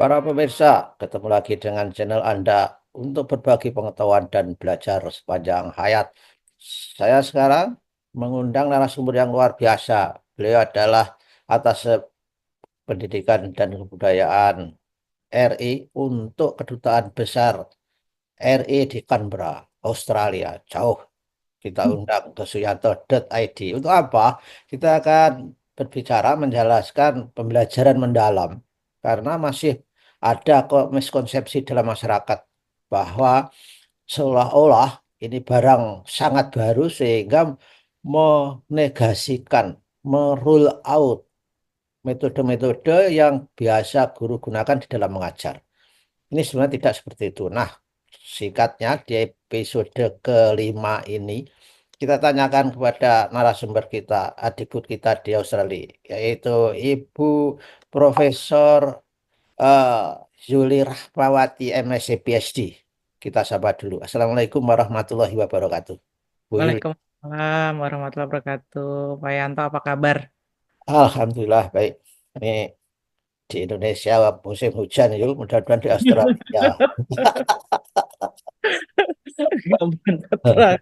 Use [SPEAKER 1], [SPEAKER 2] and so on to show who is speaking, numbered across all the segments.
[SPEAKER 1] Para pemirsa, ketemu lagi dengan channel Anda untuk berbagi pengetahuan dan belajar sepanjang hayat. Saya sekarang mengundang narasumber yang luar biasa. Beliau adalah atas pendidikan dan kebudayaan RI untuk Kedutaan Besar RI di Canberra, Australia. Jauh kita undang ke suyanto.id. Untuk apa? Kita akan berbicara menjelaskan pembelajaran mendalam karena masih ada kok miskonsepsi dalam masyarakat bahwa seolah-olah ini barang sangat baru sehingga menegasikan, merule out metode-metode yang biasa guru gunakan di dalam mengajar. Ini sebenarnya tidak seperti itu. Nah, singkatnya di episode kelima ini kita tanyakan kepada narasumber kita, adik kita di Australia, yaitu Ibu Profesor eh, Zuli Rahmawati MSc PhD. Kita sapa dulu. Assalamualaikum warahmatullahi wabarakatuh. Bu Yuli.
[SPEAKER 2] Waalaikumsalam warahmatullahi wabarakatuh. Pak Yanto, apa kabar?
[SPEAKER 1] Alhamdulillah baik. Ini di Indonesia musim hujan, yuk mudah-mudahan di Australia.
[SPEAKER 2] Nggak bener terang.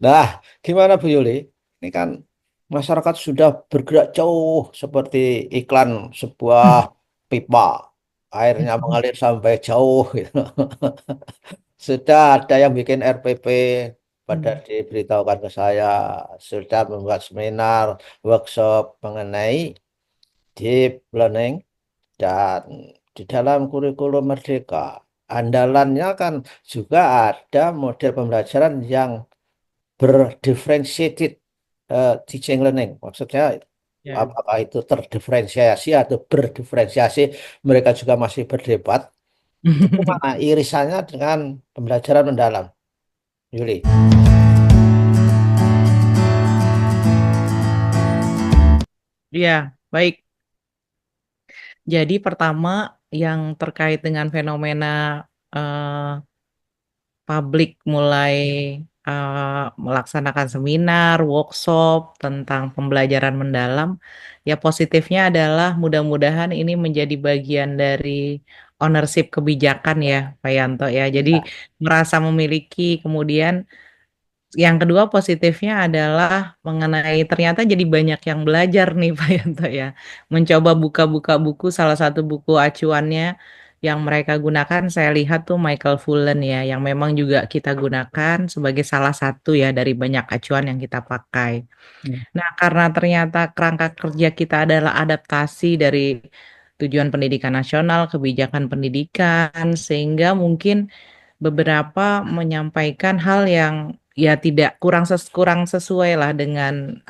[SPEAKER 1] Nah, gimana Bu Yuli? Ini kan masyarakat sudah bergerak jauh seperti iklan sebuah pipa. Airnya mengalir sampai jauh gitu. Sudah ada yang bikin RPP pada diberitahukan ke saya. Sudah membuat seminar, workshop mengenai deep learning dan di dalam kurikulum Merdeka. Andalannya kan juga ada model pembelajaran yang berdifferentiated teaching learning. Maksudnya
[SPEAKER 2] Ya.
[SPEAKER 1] apakah itu terdiferensiasi atau berdiferensiasi, mereka juga masih berdebat. Itu gimana irisannya dengan pembelajaran mendalam, Yuli?
[SPEAKER 2] Iya, baik. Jadi pertama yang terkait dengan fenomena eh, publik mulai melaksanakan seminar, workshop tentang pembelajaran mendalam, ya positifnya adalah mudah-mudahan ini menjadi bagian dari ownership kebijakan ya, Pak Yanto ya. Jadi merasa memiliki, kemudian yang kedua positifnya adalah mengenai ternyata jadi banyak yang belajar nih Pak Yanto ya. Mencoba buka-buka buku, salah satu buku acuannya yang mereka gunakan saya lihat tuh Michael Fullen ya, yang memang juga kita gunakan sebagai salah satu ya dari banyak acuan yang kita pakai.
[SPEAKER 1] Hmm.
[SPEAKER 2] Nah, karena ternyata kerangka kerja kita adalah adaptasi dari tujuan pendidikan nasional, kebijakan pendidikan, sehingga mungkin beberapa menyampaikan hal yang ya tidak kurang sesuai lah dengan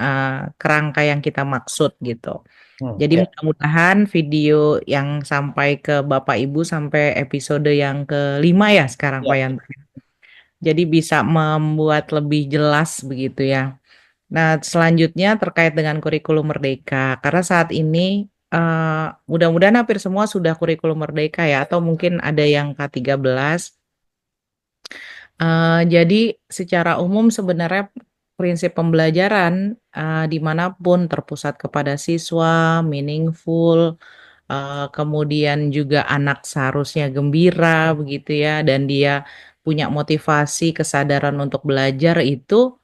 [SPEAKER 2] kerangka yang kita maksud gitu. Jadi
[SPEAKER 1] Ya.
[SPEAKER 2] mudah-mudahan video yang sampai ke Bapak Ibu sampai episode yang kelima ya sekarang Pak
[SPEAKER 1] Ya.
[SPEAKER 2] Yanto. Jadi bisa membuat lebih jelas begitu ya. Nah, selanjutnya terkait dengan kurikulum Merdeka, karena saat ini mudah-mudahan hampir semua sudah kurikulum Merdeka ya, atau mungkin ada yang K13. Jadi secara umum sebenarnya prinsip pembelajaran dimanapun terpusat kepada siswa, meaningful, kemudian juga anak seharusnya gembira begitu ya, dan dia punya motivasi, kesadaran untuk belajar itu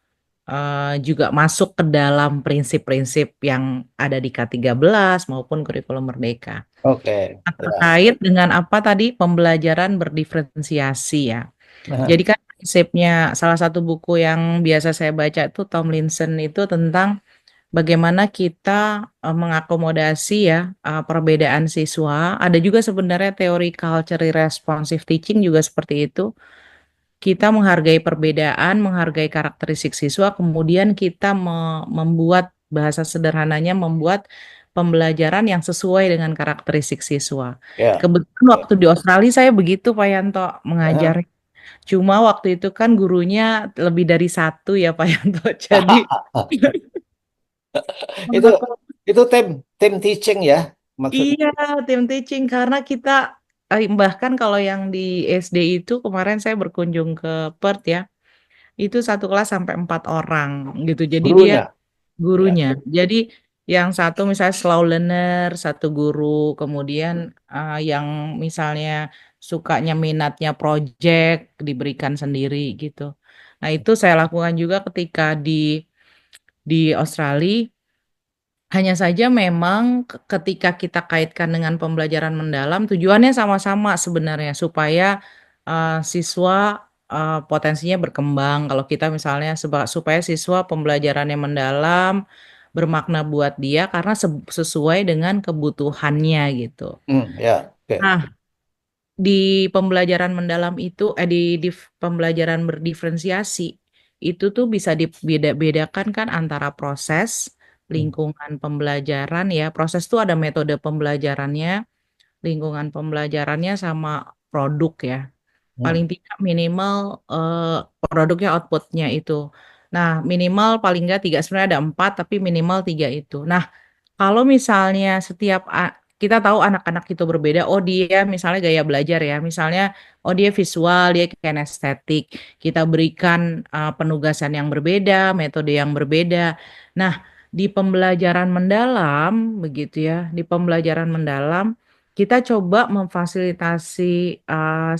[SPEAKER 2] juga masuk ke dalam prinsip-prinsip yang ada di K13 maupun kurikulum Merdeka.
[SPEAKER 1] Oke. Ya.
[SPEAKER 2] Terkait dengan apa tadi pembelajaran berdiferensiasi ya.
[SPEAKER 1] Nah,
[SPEAKER 2] Jadi kan prinsipnya salah satu buku yang biasa saya baca itu Tomlinson itu tentang bagaimana kita mengakomodasi ya perbedaan siswa. Ada juga sebenarnya teori culturally responsive teaching juga seperti itu. Kita menghargai perbedaan, menghargai karakteristik siswa, kemudian kita membuat bahasa sederhananya membuat pembelajaran yang sesuai dengan karakteristik siswa.
[SPEAKER 1] ya.
[SPEAKER 2] Kebetulan waktu di Australia saya begitu Pak Yanto mengajar.
[SPEAKER 1] Nah,
[SPEAKER 2] Cuma waktu itu kan gurunya lebih dari satu ya Pak Yanto. Jadi
[SPEAKER 1] itu itu tim teaching ya maksudnya.
[SPEAKER 2] iya tim teaching karena kita bahkan kalau yang di SD itu kemarin saya berkunjung ke Perth ya, itu satu kelas sampai 4 orang gitu. Jadi dia
[SPEAKER 1] Gurunya. Ya.
[SPEAKER 2] gurunya. Jadi Yang satu misalnya slow learner, satu guru, kemudian yang misalnya sukanya minatnya project diberikan sendiri gitu. Nah, itu saya lakukan juga ketika di Australia. Hanya saja memang ketika kita kaitkan dengan pembelajaran mendalam, tujuannya sama-sama sebenarnya supaya siswa potensinya berkembang. Kalau kita misalnya supaya siswa pembelajarannya mendalam, bermakna buat dia karena sesuai dengan kebutuhannya gitu.
[SPEAKER 1] Ya, oke.
[SPEAKER 2] Nah, di pembelajaran mendalam itu, di pembelajaran berdiferensiasi, itu tuh bisa dibeda-bedakan kan antara proses,
[SPEAKER 1] Hmm,
[SPEAKER 2] lingkungan pembelajaran ya. Proses tuh ada metode pembelajarannya, lingkungan pembelajarannya sama produk ya.
[SPEAKER 1] hmm,
[SPEAKER 2] Paling tidak minimal produknya outputnya itu. Nah, minimal paling nggak tiga, sebenarnya ada empat, tapi minimal tiga itu. Nah, kalau misalnya kita tahu anak-anak itu berbeda, oh dia misalnya gaya belajar ya, misalnya oh dia visual, dia kinestetik. Kita berikan penugasan yang berbeda, metode yang berbeda. Nah, di pembelajaran mendalam begitu ya, di pembelajaran mendalam kita coba memfasilitasi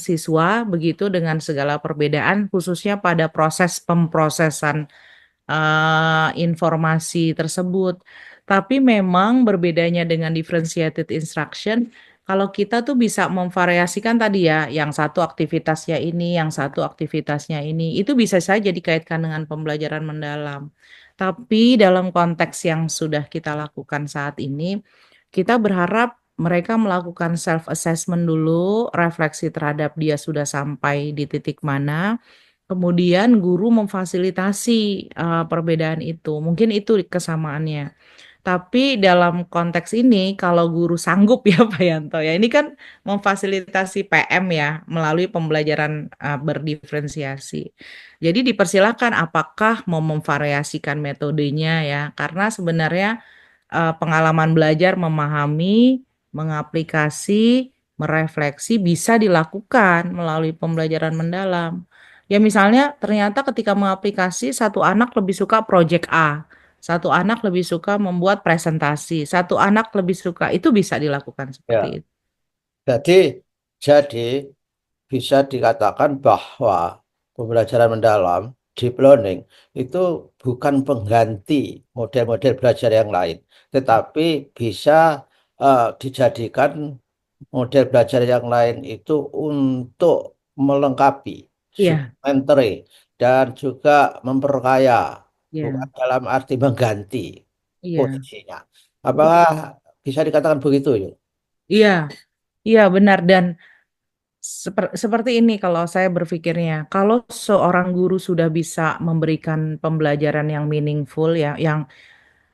[SPEAKER 2] siswa begitu dengan segala perbedaan, khususnya pada proses pemrosesan informasi tersebut. Tapi memang berbedanya dengan differentiated instruction, kalau kita tuh bisa memvariasikan tadi ya, yang satu aktivitasnya ini, yang satu aktivitasnya ini, itu bisa saja dikaitkan dengan pembelajaran mendalam. Tapi dalam konteks yang sudah kita lakukan saat ini, kita berharap mereka melakukan self assessment dulu, refleksi terhadap dia sudah sampai di titik mana. Kemudian guru memfasilitasi perbedaan itu. Mungkin itu kesamaannya. Tapi dalam konteks ini, kalau guru sanggup ya Pak Yanto ya, ini kan memfasilitasi PM ya melalui pembelajaran berdiferensiasi. Jadi dipersilakan apakah mau memvariasikan metodenya ya, karena sebenarnya pengalaman belajar memahami, mengaplikasi, merefleksi bisa dilakukan melalui pembelajaran mendalam. Ya misalnya ternyata ketika mengaplikasi satu anak lebih suka project A, satu anak lebih suka membuat presentasi, satu anak lebih suka, itu bisa dilakukan seperti
[SPEAKER 1] ya.
[SPEAKER 2] itu.
[SPEAKER 1] Jadi, jadi bisa dikatakan bahwa pembelajaran mendalam, deep learning, itu bukan pengganti model-model belajar yang lain, tetapi bisa dijadikan model belajar yang lain itu untuk melengkapi,
[SPEAKER 2] Iya,
[SPEAKER 1] supplementary, dan juga memperkaya, bukan
[SPEAKER 2] iya,
[SPEAKER 1] dalam arti mengganti
[SPEAKER 2] iya.
[SPEAKER 1] posisinya. Apakah bisa dikatakan begitu ya?
[SPEAKER 2] Iya, iya benar dan seperti ini kalau saya berpikirnya, kalau seorang guru sudah bisa memberikan pembelajaran yang meaningful ya, yang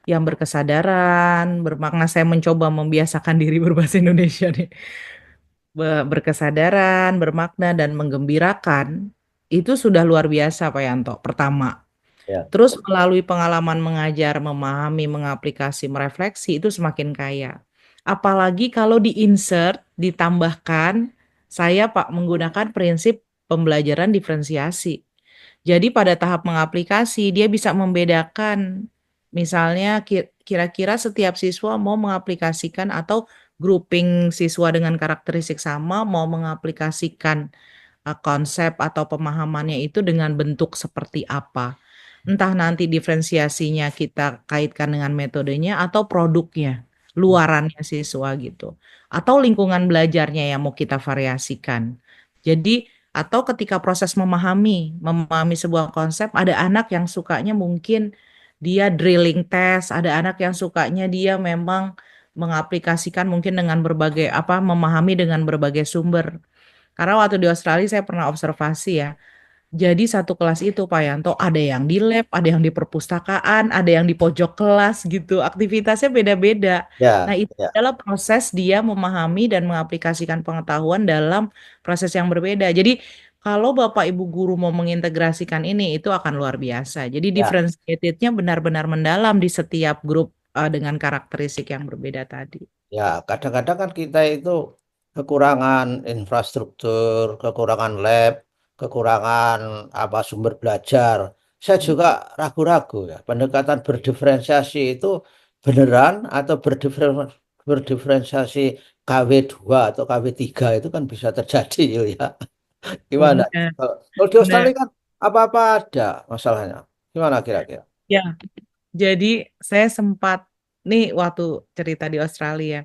[SPEAKER 2] berkesadaran, bermakna saya mencoba membiasakan diri berbahasa Indonesia nih. Berkesadaran, bermakna dan menggembirakan, itu sudah luar biasa Pak Yanto. Pertama.
[SPEAKER 1] Ya,
[SPEAKER 2] Terus melalui pengalaman mengajar, memahami, mengaplikasi, merefleksi itu semakin kaya. Apalagi kalau di-insert, ditambahkan, saya Pak menggunakan prinsip pembelajaran diferensiasi. Jadi pada tahap mengaplikasi dia bisa membedakan, misalnya kira-kira setiap siswa mau mengaplikasikan atau grouping siswa dengan karakteristik sama mau mengaplikasikan konsep atau pemahamannya itu dengan bentuk seperti apa. Entah nanti diferensiasinya kita kaitkan dengan metodenya atau produknya, luarannya siswa gitu. Atau lingkungan belajarnya yang mau kita variasikan. Jadi, atau ketika proses memahami sebuah konsep, ada anak yang sukanya mungkin dia drilling test, ada anak yang sukanya dia memang mengaplikasikan mungkin dengan berbagai apa, memahami dengan berbagai sumber. Karena waktu di Australia saya pernah observasi ya. Jadi satu kelas itu Pak Yanto ada yang di lab, ada yang di perpustakaan, ada yang di pojok kelas gitu. Aktivitasnya beda-beda. Nah,
[SPEAKER 1] ya,
[SPEAKER 2] itu
[SPEAKER 1] ya,
[SPEAKER 2] adalah proses dia memahami dan mengaplikasikan pengetahuan dalam proses yang berbeda. Jadi kalau Bapak Ibu guru mau mengintegrasikan ini itu akan luar biasa. Jadi
[SPEAKER 1] ya.
[SPEAKER 2] differentiated-nya benar-benar mendalam di setiap grup dengan karakteristik yang berbeda tadi.
[SPEAKER 1] Ya, kadang-kadang kan kita itu kekurangan infrastruktur, kekurangan lab, kekurangan apa sumber belajar. Saya juga ragu-ragu ya. Pendekatan berdiferensiasi itu beneran atau berdiferensiasi KW2 atau KW3 itu kan bisa terjadi ya. Gimana?
[SPEAKER 2] Benar,
[SPEAKER 1] Kalau di Australia
[SPEAKER 2] benar.
[SPEAKER 1] kan apa-apa ada masalahnya. Gimana kira-kira?
[SPEAKER 2] Ya, jadi saya sempat nih waktu cerita di Australia.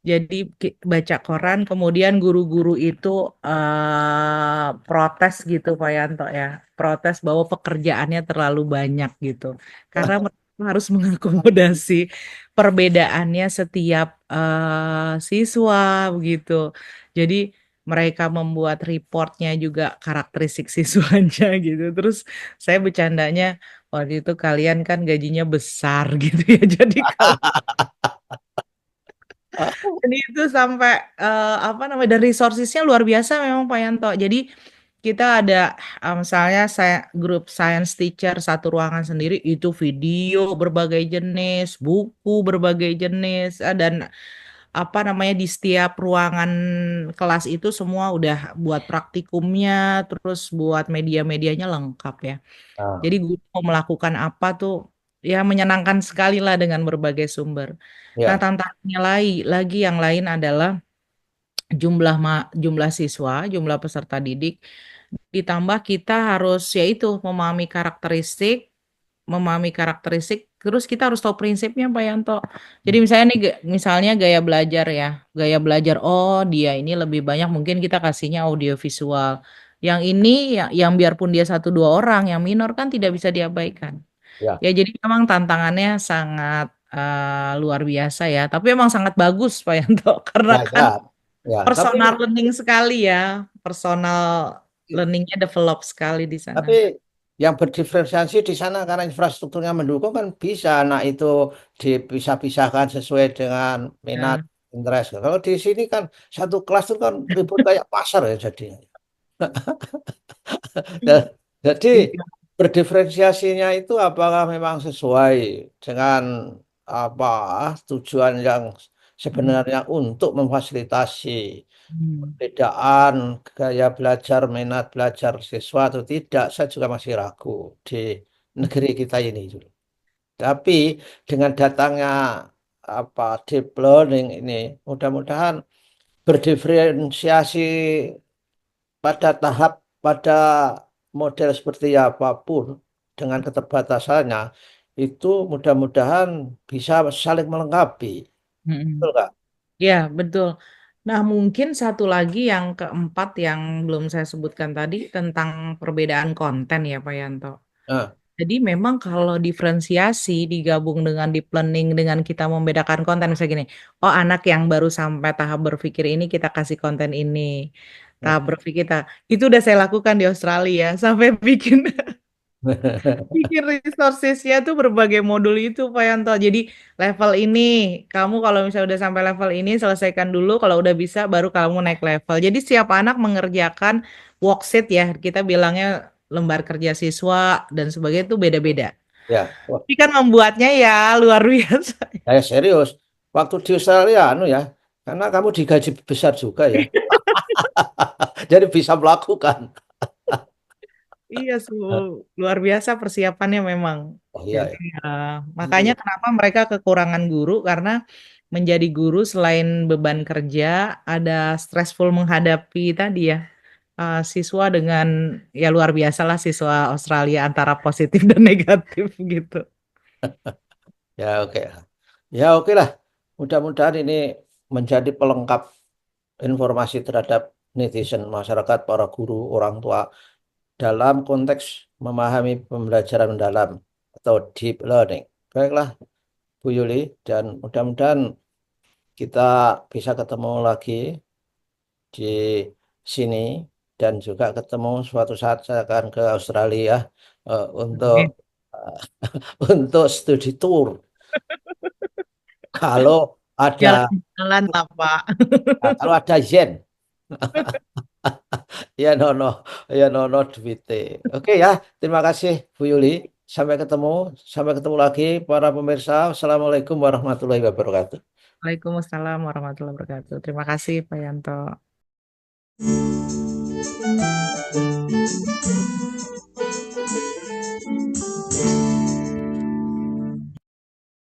[SPEAKER 2] Jadi baca koran, kemudian guru-guru itu protes gitu, Pak Yanto ya, protes bahwa pekerjaannya terlalu banyak gitu, karena mereka harus mengakomodasi perbedaannya setiap siswa begitu. Jadi mereka membuat reportnya juga karakteristik siswanya gitu. Terus saya bercandanya waktu itu kalian kan gajinya besar gitu ya, jadi kalau jadi itu sampai apa namanya dan resourcesnya luar biasa memang Pak Yanto. Jadi kita ada misalnya saya grup science teacher satu ruangan sendiri itu video berbagai jenis, buku berbagai jenis dan apa namanya di setiap ruangan kelas itu semua udah buat praktikumnya, terus buat media-medianya lengkap ya.
[SPEAKER 1] Nah,
[SPEAKER 2] Jadi guru mau melakukan apa tuh ya menyenangkan sekali lah dengan berbagai sumber. Nah,
[SPEAKER 1] ya,
[SPEAKER 2] tantangannya lagi yang lain adalah jumlah siswa, jumlah peserta didik, ditambah kita harus yaitu memahami karakteristik, terus kita harus tahu prinsipnya Pak Yanto. Jadi misalnya nih, misalnya gaya belajar ya, gaya belajar. Oh dia ini lebih banyak mungkin kita kasihnya audiovisual. Yang ini yang biarpun dia satu dua orang, yang minor kan tidak bisa diabaikan.
[SPEAKER 1] ya,
[SPEAKER 2] Ya jadi memang tantangannya sangat luar biasa ya, tapi memang sangat bagus Pak Yanto karena
[SPEAKER 1] ya,
[SPEAKER 2] kan
[SPEAKER 1] ya, ya. Tapi
[SPEAKER 2] personal learning sekali ya, personal learningnya develop sekali di sana.
[SPEAKER 1] Tapi yang berdiferensiasi di sana karena infrastrukturnya mendukung kan bisa anak itu dipisah-pisahkan sesuai dengan minat,
[SPEAKER 2] Ya.
[SPEAKER 1] interest. Kalau di sini kan satu kelas itu kan ribut kayak pasar ya jadinya. Jadi
[SPEAKER 2] Iya.
[SPEAKER 1] berdiferensiasinya itu apakah memang sesuai dengan apa tujuan yang sebenarnya untuk memfasilitasi
[SPEAKER 2] Hmm.
[SPEAKER 1] perbedaan gaya belajar, minat belajar siswa atau tidak, saya juga masih ragu di negeri kita ini. Tapi dengan datangnya deep learning ini, mudah-mudahan berdiferensiasi pada tahap, pada model seperti apapun dengan keterbatasannya, itu mudah-mudahan bisa saling melengkapi. Betul
[SPEAKER 2] Mm-mm.
[SPEAKER 1] nggak?
[SPEAKER 2] Ya, betul. Nah, mungkin satu lagi yang keempat yang belum saya sebutkan tadi tentang perbedaan konten ya, Pak Yanto.
[SPEAKER 1] Nah,
[SPEAKER 2] Jadi memang kalau diferensiasi digabung dengan deep learning dengan kita membedakan konten misalnya gini, oh anak yang baru sampai tahap berpikir ini kita kasih konten ini.
[SPEAKER 1] nah.
[SPEAKER 2] Tahap berpikir itu udah saya lakukan di Australia sampai bikin bikin resourcesnya tuh berbagai modul itu Pak Yanto. Jadi level ini, kamu kalau misalnya udah sampai level ini selesaikan dulu. Kalau udah bisa baru kamu naik level. Jadi setiap anak mengerjakan worksheet ya, kita bilangnya lembar kerja siswa dan sebagainya itu beda-beda.
[SPEAKER 1] Ya, wah,
[SPEAKER 2] Tapi kan membuatnya ya luar biasa.
[SPEAKER 1] saya serius. Waktu di Australia, anu ya, karena kamu digaji besar juga ya, jadi bisa melakukan.
[SPEAKER 2] Iya, luar biasa persiapannya memang.
[SPEAKER 1] Oh iya
[SPEAKER 2] Jadi
[SPEAKER 1] ya.
[SPEAKER 2] makanya
[SPEAKER 1] Iya.
[SPEAKER 2] kenapa mereka kekurangan guru karena menjadi guru selain beban kerja, ada stressful menghadapi tadi ya siswa dengan ya luar biasa lah siswa Australia antara positif dan negatif gitu.
[SPEAKER 1] Ya oke. Ya oke lah. Mudah-mudahan ini menjadi pelengkap informasi terhadap netizen, masyarakat, para guru, orang tua dalam konteks memahami pembelajaran mendalam atau deep learning. Baiklah, Bu Yuli, dan mudah-mudahan kita bisa ketemu lagi di sini dan juga ketemu suatu saat saya akan ke Australia untuk
[SPEAKER 2] Oke.
[SPEAKER 1] untuk studi tour. Kalau ada
[SPEAKER 2] Jalan-jalan lah Pak.
[SPEAKER 1] kalau ada yen, ya nono, ya nono duite. Oke ya, terima kasih Bu Yuli. Sampai ketemu lagi para pemirsa. Assalamualaikum warahmatullahi wabarakatuh.
[SPEAKER 2] Waalaikumsalam warahmatullahi wabarakatuh. Terima kasih Pak Yanto.